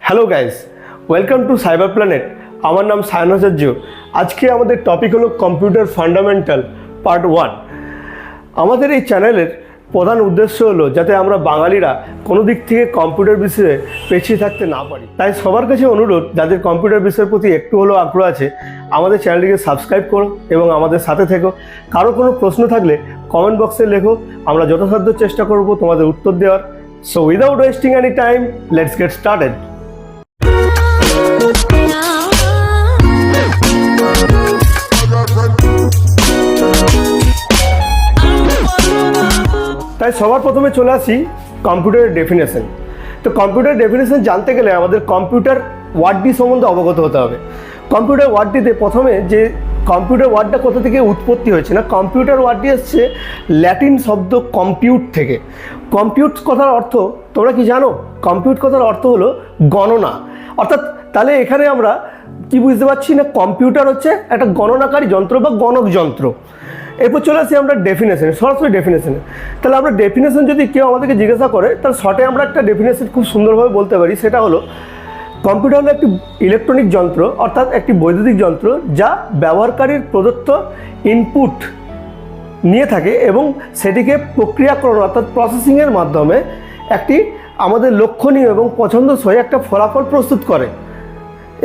Hello guys, welcome to cyber planet. আমার নাম সায়ন আচার্য। আজকে আমাদের টপিক হলো কম্পিউটার ফান্ডামেন্টাল পার্ট 1। আমাদের এই চ্যানেলের প্রধান উদ্দেশ্য হলো যাতে আমরা বাঙালিরা কোনো দিক থেকে কম্পিউটার বিষয়ে পেছিয়ে থাকতে না পারি। তাই সবার কাছে অনুরোধ, যাদের কম্পিউটার বিষয়ের প্রতি একটু হলেও আগ্রহ আছে, আমাদের চ্যানেলটিকে সাবস্ক্রাইব করো এবং আমাদের সাথে থেকো। কারো কোনো প্রশ্ন থাকলে কমেন্ট বক্সে লেখো, আমরা যথাসাধ্য চেষ্টা করব তোমাদের উত্তর দেওয়ার। So without wasting any time, let's get started. তাই সবার প্রথমে চলে আসি কম্পিউটারের ডেফিনেশন। তো কম্পিউটার ডেফিনেশন জানতে গেলে আমাদের কম্পিউটার ওয়ার্ডটি সম্বন্ধে অবগত হতে হবে। কম্পিউটার ওয়ার্ডটিতে প্রথমে যে কম্পিউটার ওয়ার্ডটা কোথা থেকে উৎপত্তি হয়েছে না, কম্পিউটার ওয়ার্ডটি এসছে ল্যাটিন শব্দ কম্পিউট থেকে। কম্পিউট কথার অর্থ তোমরা কি জানো? কম্পিউট কথার অর্থ হলো গণনা। অর্থাৎ তাহলে এখানে আমরা কি বুঝতে পারছি না, কম্পিউটার হচ্ছে একটা গণনাকারী যন্ত্র বা গণক যন্ত্র। এরপর চলে আসি আমরা ডেফিনেশনে, সরাসরি ডেফিনেশনে। তাহলে আমরা ডেফিনেশন যদি কেউ আমাদেরকে জিজ্ঞাসা করে, তাহলে শর্টে আমরা একটা ডেফিনেশন খুব সুন্দরভাবে বলতে পারি। সেটা হলো কম্পিউটার হলো একটি ইলেকট্রনিক যন্ত্র, অর্থাৎ একটি বৈদ্যুতিক যন্ত্র যা ব্যবহারকারীর প্রদত্ত ইনপুট নিয়ে থাকে এবং সেটিকে প্রক্রিয়াকরণ অর্থাৎ প্রসেসিংয়ের মাধ্যমে একটি আমাদের লক্ষণীয় এবং পছন্দসই একটা ফলাফল প্রস্তুত করে।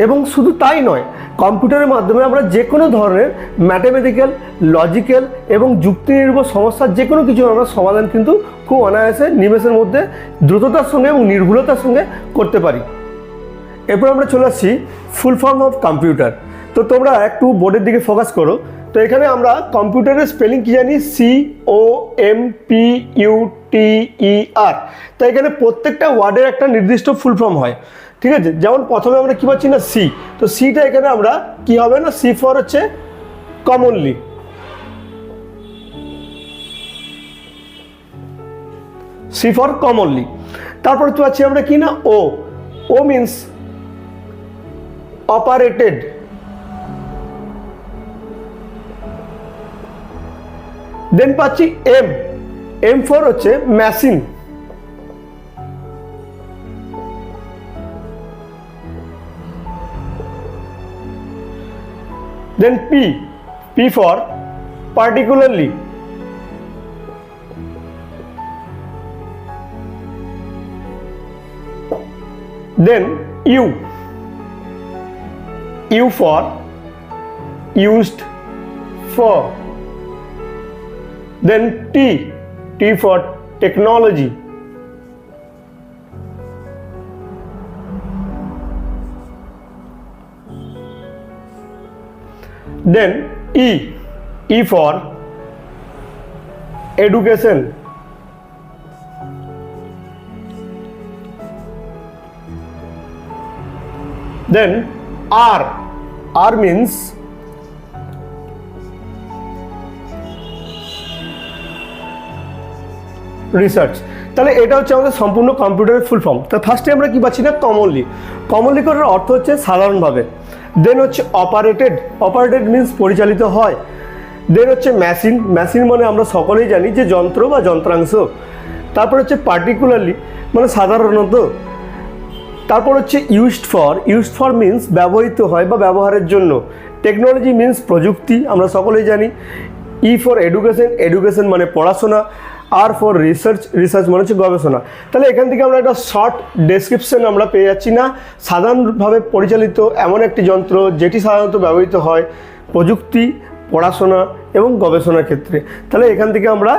এবং শুধু তাই নয়, কম্পিউটারের মাধ্যমে আমরা যে কোনো ধরনের ম্যাথমেটিক্যাল, লজিক্যাল এবং যুক্তি নির্ভর সমস্যার যে কোনো কিছু আমরা সমাধান কিন্তু খুব অনায়াসে নিমেষের মধ্যে দ্রুততার সঙ্গে এবং নির্ভুলতার সঙ্গে করতে পারি। এরপর আমরা চলে আসছি ফুল ফর্ম অফ কম্পিউটার। তো তোমরা একটু বোর্ডের দিকে ফোকাস করো। তো এখানে আমরা কম্পিউটারের স্পেলিং কি জানি? COMPUTER। তো এখানে প্রত্যেকটা ওয়ার্ডের একটা নির্দিষ্ট ফুল ফর্ম হয়, ঠিক আছে? যেমন প্রথমে আমরা কি পাচ্ছি না, সি। তো সিটা এখানে আমরা কি হবে না, সি ফর হচ্ছে কমনলি। C for commonly. তারপরে তো পাচ্ছি আমরা কি না, ও। ও মিনস অপারেটেড। দেন পাচ্ছি এম। এম ফর হচ্ছে machine. Then P. P for particularly. Then U. U for used for. Then T. T for technology. Then E. E for education. Then R. R means research. তাহলে এটা হচ্ছে আমাদের সম্পূর্ণ কম্পিউটারের full form. তো ফার্স্টে আমরা কি পাচ্ছি না, কমনলি। কমনলি করার অর্থ হচ্ছে সাধারণভাবে। দেন হচ্ছে অপারেটেড। অপারেটেড মিনস পরিচালিত হয়। দেন হচ্ছে মেশিন। মেশিন মানে আমরা সকলেই জানি যে যন্ত্র বা যন্ত্রাংশ। তারপর হচ্ছে পার্টিকুলারলি মানে সাধারণত। তারপর হচ্ছে used for. Used for means ব্যবহৃত হয় বা ব্যবহারের জন্য। টেকনোলজি মিনস প্রযুক্তি, আমরা সকলেই জানি। E for education. এডুকেশন মানে পড়াশোনা। আর ফর রিসার্চ। রিসার্চ মানে হচ্ছে গবেষণা। তাহলে এখান থেকে আমরা একটা শর্ট ডেসক্রিপশন আমরা পেয়ে যাচ্ছি না, সাধারণভাবে পরিচালিত এমন একটি যন্ত্র যেটি সাধারণত ব্যবহৃত হয় প্রযুক্তি, পড়াশোনা এবং গবেষণার ক্ষেত্রে। তাহলে এখান থেকে আমরা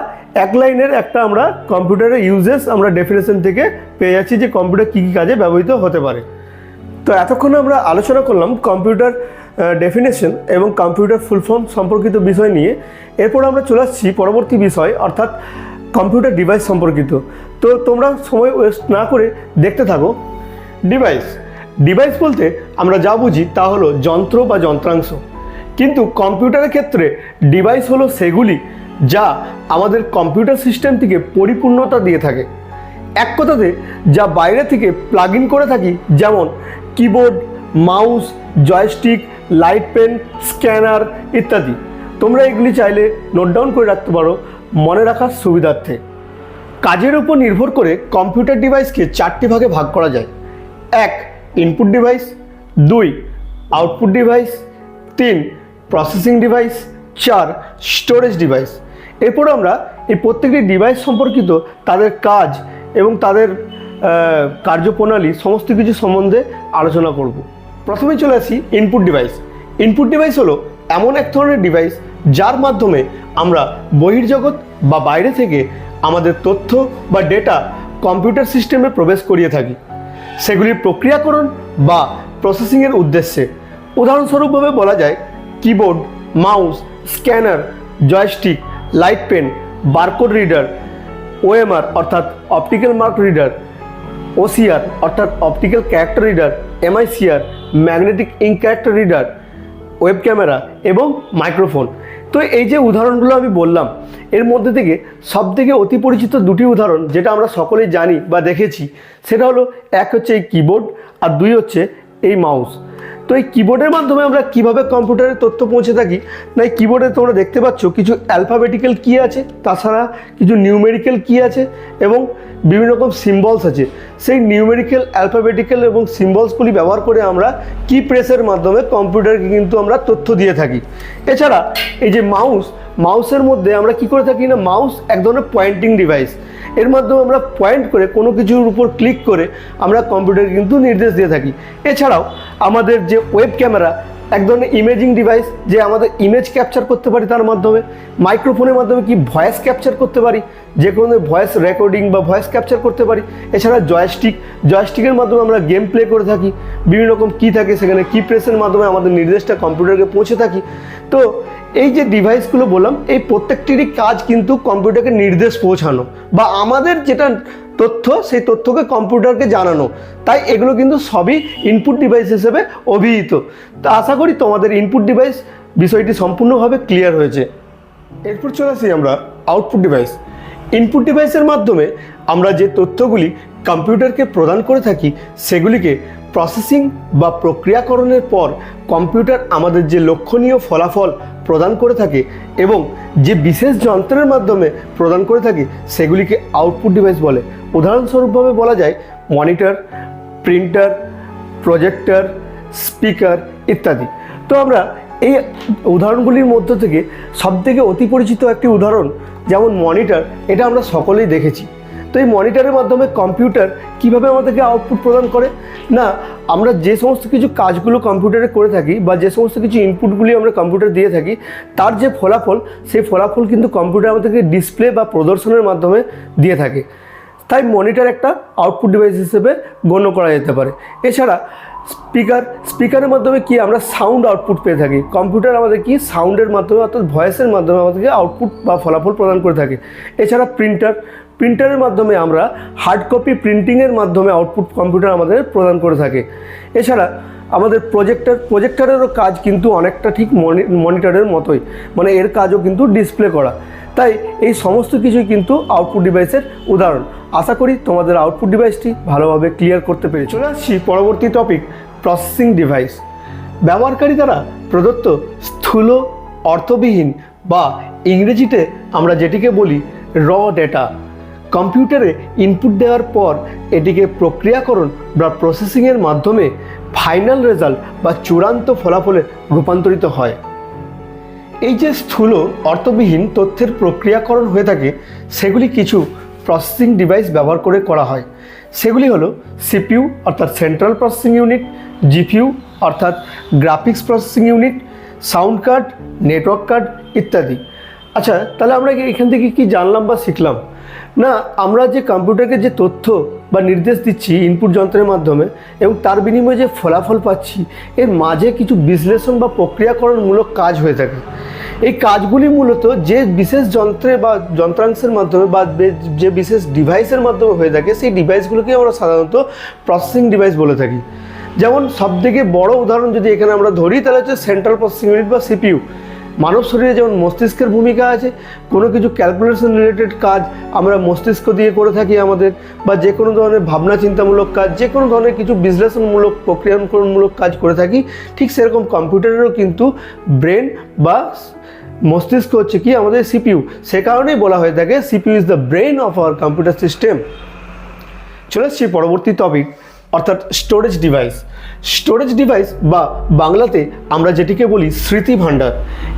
এক লাইনের একটা আমরা কম্পিউটারের ইউজেস আমরা ডেফিনেশন থেকে পেয়ে যাচ্ছি যে কম্পিউটার কী কী কাজে ব্যবহৃত হতে পারে। তো এতক্ষণ আমরা আলোচনা করলাম কম্পিউটার ডেফিনেশন এবং কম্পিউটার ফুল ফর্ম সম্পর্কিত বিষয় নিয়ে। এরপর আমরা চলে আসছি পরবর্তী বিষয়, অর্থাৎ কম্পিউটার ডিভাইস সম্পর্কিত। তো তোমরা সময় ওয়েস্ট না করে দেখতে থাকো। ডিভাইস। ডিভাইস বলতে আমরা যা বুঝি তা হলো যন্ত্র বা যন্ত্রাংশ। কিন্তু কম্পিউটারের ক্ষেত্রে ডিভাইস হলো সেগুলি যা আমাদের কম্পিউটার সিস্টেমটিকে পরিপূর্ণতা দিয়ে থাকে। এক কথাতে যা বাইরে থেকে প্লাগ ইন করে থাকি, যেমন keyboard, mouse, joystick, light pen, scanner ইত্যাদি। তোমরা এগুলি চাইলে নোট ডাউন করে রাখতে পারো মনে রাখার সুবিধার্থে। কাজের উপর নির্ভর করে কম্পিউটার ডিভাইসকে চারটি ভাগে ভাগ করা যায়। এক, input device, 2 output device, 3 processing device, 4 storage device. এরপর আমরা এই প্রত্যেকটি ডিভাইস সম্পর্কিত তাদের কাজ এবং তাদের কার্যপ্রণালী সমস্ত কিছু সম্বন্ধে আলোচনা করব। প্রথমে চলে আসি ইনপুট ডিভাইস। ইনপুট ডিভাইস হলো এমন এক ধরনের ডিভাইস যার মাধ্যমে আমরা বহির্জগৎ বা বাইরে থেকে আমাদের তথ্য বা ডেটা কম্পিউটার সিস্টেমে প্রবেশ করিয়ে থাকি, সেগুলির প্রক্রিয়াকরণ বা প্রসেসিংয়ের উদ্দেশ্যে। উদাহরণস্বরূপভাবে বলা যায় keyboard, mouse, scanner, joystick, light pen, barcode reader, OMR অর্থাৎ অপটিক্যাল মার্ক রিডার, ওসিআর অর্থাৎ optical character reader, MICR magnetic ink character reader, web camera এবং মাইক্রোফোন। তো এই যে উদাহরণগুলো আমি বললাম, এর মধ্যে থেকে সবথেকে অতি পরিচিত দুটি উদাহরণ যেটা আমরা সকলেই জানি বা দেখেছি, সেটা হলো এক হচ্ছে এই কিবোর্ড আর 2 হচ্ছে এই মাউস। তো এই কিবোর্ডের মাধ্যমে আমরা কিভাবে কম্পিউটারে তথ্য পৌঁছে থাকি না, এই কিবোর্ডে তোমরা দেখতে পাচ্ছ কিছু অ্যালফাবেটিক্যাল কি আছে, তাছাড়া কিছু নিউমেরিক্যাল কি আছে এবং বিভিন্ন রকম সিম্বলস আছে। সেই নিউমেরিক্যাল, অ্যালফাবেটিক্যাল এবং সিম্বলসগুলি ব্যবহার করে আমরা কি প্রেসের মাধ্যমে কম্পিউটারকে কিন্তু আমরা তথ্য দিয়ে থাকি। এছাড়া এই যে মাউসের মধ্যে আমরা কি করে থাকি না, মাউস এক ধরনের পয়েন্টিং ডিভাইস। এর মাধ্যমে আমরা পয়েন্ট করে কোনো কিছুর উপর ক্লিক করে আমরা কম্পিউটারকে কিন্তু নির্দেশ দিয়ে থাকি। এছাড়াও আমাদের যে ওয়েব ক্যামেরা এক ধরনের ইমেজিং ডিভাইস, যে আমাদের ইমেজ ক্যাপচার করতে পারি তার মাধ্যমে। মাইক্রোফোনের মাধ্যমে কি ভয়েস ক্যাপচার করতে পারি, যে কোনো ভয়েস রেকর্ডিং বা ভয়েস ক্যাপচার করতে পারি। এছাড়া জয়স্টিকের মাধ্যমে আমরা গেম প্লে করে থাকি। বিভিন্ন রকম কি থাকে, সেখানে কি প্রেসের মাধ্যমে আমাদের নির্দেশটা কম্পিউটারকে পৌঁছে থাকি। তো এই যে ডিভাইসগুলো বললাম, এই প্রত্যেকটিরই কাজ কিন্তু কম্পিউটারকে নির্দেশ পৌঁছানো বা আমাদের যেটা তথ্য সেই তথ্যকে কম্পিউটারকে জানানো। তাই এগুলো কিন্তু সবই ইনপুট ডিভাইস হিসেবে অভিহিত। তো আশা করি তোমাদের ইনপুট ডিভাইস বিষয়টি সম্পূর্ণভাবে ক্লিয়ার হয়েছে। এরপর চলে আসি আমরা আউটপুট ডিভাইস। ইনপুট ডিভাইসের মাধ্যমে আমরা যে তথ্যগুলি কম্পিউটারকে প্রদান করে থাকি, সেগুলিকে প্রসেসিং বা প্রক্রিয়াকরণের পর কম্পিউটার আমাদের যে লক্ষণীয় ফলাফল প্রদান করে থাকে এবং যে বিশেষ যন্ত্রের মাধ্যমে প্রদান করে থাকে, সেগুলিকে আউটপুট ডিভাইস বলে। উদাহরণস্বরূপভাবে বলা যায় মনিটর, প্রিন্টার, প্রজেক্টর, স্পিকার ইত্যাদি। তো আমরা এই উদাহরণগুলির মধ্য থেকে সবথেকে অতি পরিচিত একটি উদাহরণ যেমন মনিটর, এটা আমরা সকলেই দেখেছি। তো এই মনিটরের মাধ্যমে কম্পিউটার কিভাবে আমাদেরকে আউটপুট প্রদান করে না, আমরা যে সমস্ত কিছু কাজগুলো কম্পিউটারে করে থাকি বা যে সমস্ত কিছু ইনপুটগুলি আমরা কম্পিউটার দিয়ে থাকি, তার যে ফলাফল, সেই ফলাফল কিন্তু কম্পিউটার আমাদেরকে ডিসপ্লে বা প্রদর্শনের মাধ্যমে দিয়ে থাকে। তাই মনিটর একটা আউটপুট ডিভাইস হিসেবে গণ্য করা যেতে পারে। এছাড়া স্পিকারের মাধ্যমে কি আমরা সাউন্ড আউটপুট পেয়ে থাকি। কম্পিউটার আমাদের কি সাউন্ডের মাধ্যমে অর্থাৎ ভয়েসের মাধ্যমে আমাদেরকে আউটপুট বা ফলাফল প্রদান করে থাকে। এছাড়া প্রিন্টারের মাধ্যমে আমরা হার্ড কপি প্রিন্টিংয়ের মাধ্যমে আউটপুট কম্পিউটার আমাদের প্রদান করে থাকে। এছাড়া আমাদের প্রজেক্টরেরও কাজ কিন্তু অনেকটা ঠিক মনিটরের মতোই, মানে এর কাজও কিন্তু ডিসপ্লে করা। তাই এই সমস্ত কিছুই কিন্তু আউটপুট ডিভাইসের উদাহরণ। আশা করি তোমাদের আউটপুট ডিভাইসটি ভালোভাবে ক্লিয়ার করতে পেরে। চলে আসছি পরবর্তী টপিক, প্রসেসিং ডিভাইস। ব্যবহারকারী দ্বারা প্রদত্ত স্থূল, অর্থবিহীন বা ইংরেজিতে আমরা যেটিকে বলি র ডেটা কম্পিউটারে ইনপুট দেওয়ার পর এটিকে প্রক্রিয়াকরণ বা প্রসেসিংয়ের মাধ্যমে ফাইনাল রেজাল্ট বা চূড়ান্ত ফলাফলে রূপান্তরিত হয়। এই যে স্থূল, অর্থবিহীন তথ্যের প্রক্রিয়াকরণ হয়ে থাকে, সেগুলি কিছু প্রসেসিং ডিভাইস ব্যবহার করে করা হয়। সেগুলি হলো সিপিইউ অর্থাৎ সেন্ট্রাল প্রসেসিং ইউনিট, জিপিইউ অর্থাৎ graphics processing unit, sound card, network card ইত্যাদি। আচ্ছা, তাহলে আমরা এখান থেকে কি জানলাম বা শিখলাম না, আমরা যে কম্পিউটারকে যে তথ্য বা নির্দেশ দিচ্ছি ইনপুট যন্ত্রের মাধ্যমে এবং তার বিনিময়ে যে ফলাফল পাচ্ছি, এর মাঝে কিছু বিশ্লেষণ বা প্রক্রিয়াকরণমূলক কাজ হয়ে থাকে। এই কাজগুলি মূলত যে বিশেষ যন্ত্রে বা যন্ত্রাংশের মাধ্যমে বা যে বিশেষ ডিভাইসের মাধ্যমে হয়ে থাকে, সেই ডিভাইসগুলোকে আমরা সাধারণত প্রসেসিং ডিভাইস বলে থাকি। যেমন সবথেকে বড় উদাহরণ যদি এখানে আমরা ধরি, তাহলে হচ্ছে সেন্ট্রাল প্রসেসিং ইউনিট বা সিপিইউ। মানব শরীরে যেমন মস্তিষ্কের ভূমিকা আছে, কোনো কিছু ক্যালকুলেশন রিলেটেড কাজ আমরা মস্তিষ্ক দিয়ে করে থাকি আমাদের, বা যে কোনো ধরনের ভাবনা চিন্তামূলক কাজ, যে কোনো ধরনের কিছু বিশ্লেষণমূলক প্রক্রিয়াকরণমূলক কাজ করে থাকি, ঠিক সেরকম কম্পিউটারেরও কিন্তু ব্রেন বা মস্তিষ্ক হচ্ছে কি আমাদের সিপিইউ। সে কারণেই বলা হয়ে থাকে CPU is the brain of our computer system. চলে এসছি পরবর্তী টপিক, অর্থাৎ স্টোরেজ ডিভাইস। স্টোরেজ ডিভাইস বা বাংলাতে আমরা যেটিকে বলি স্মৃতি ভাণ্ডার,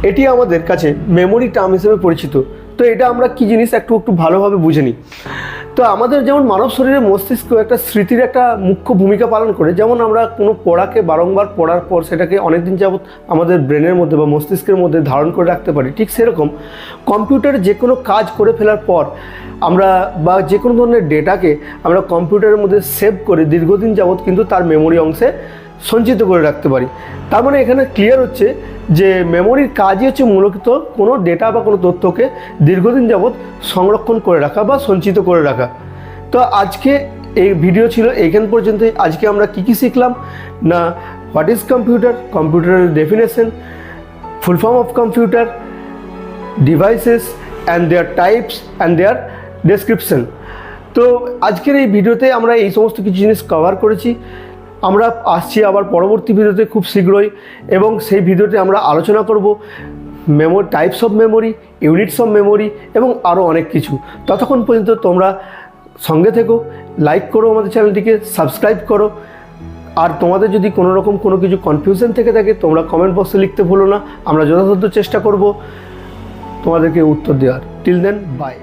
এটি আমাদের কাছে মেমোরি টার্ম হিসেবে পরিচিত। তো এটা আমরা কি জিনিস একটু ভালোভাবে বুঝে নিই। তো আমাদের যেমন মানব শরীরের মস্তিষ্ক একটা স্মৃতির একটা মুখ্য ভূমিকা পালন করে, যেমন আমরা কোনো পড়াকে বারংবার পড়ার পর সেটাকে অনেকদিন যাবৎ আমাদের ব্রেনের মধ্যে বা মস্তিষ্কের মধ্যে ধারণ করে রাখতে পারি, ঠিক সেরকম কম্পিউটারে যে কোনো কাজ করে ফেলার পর আমরা বা যে কোনো ধরনের ডেটাকে আমরা কম্পিউটারের মধ্যে সেভ করে দীর্ঘদিন যাবৎ কিন্তু তার মেমোরি অংশে সঞ্চিত করে রাখতে পারি। তার মানে এখানে ক্লিয়ার হচ্ছে যে মেমোরির কাজই হচ্ছে মূলত কোনো ডেটা বা কোনো তথ্যকে দীর্ঘদিন যাবৎ সংরক্ষণ করে রাখা বা সঞ্চিত করে রাখা। তো আজকে এই ভিডিও ছিল এইখান পর্যন্তই। আজকে আমরা কি শিখলাম না, হোয়াট ইজ কম্পিউটার, কম্পিউটারের definition, full form of computer, devices and their types and their description. তো আজকের এই ভিডিওতে আমরা এই সমস্ত কিছু জিনিস কভার করেছি। আমরা আসছি আবার পরবর্তী ভিডিওতে খুব শীঘ্রই, এবং সেই ভিডিওতে আমরা আলোচনা করব memory, types of memory, units of memory এবং আরও অনেক কিছু। ততক্ষণ পর্যন্ত তোমরা সঙ্গে থেকো, লাইক করো আমাদের চ্যানেলটিকে, সাবস্ক্রাইব করো। আর তোমাদের যদি কোনো রকম কোনো কিছু কনফিউশন থেকে থাকে তোমরা কমেন্ট বক্সে লিখতে ভুলো না, আমরা যথাসাধ্য চেষ্টা করব তোমাদেরকে উত্তর দেওয়ার। Till then, by.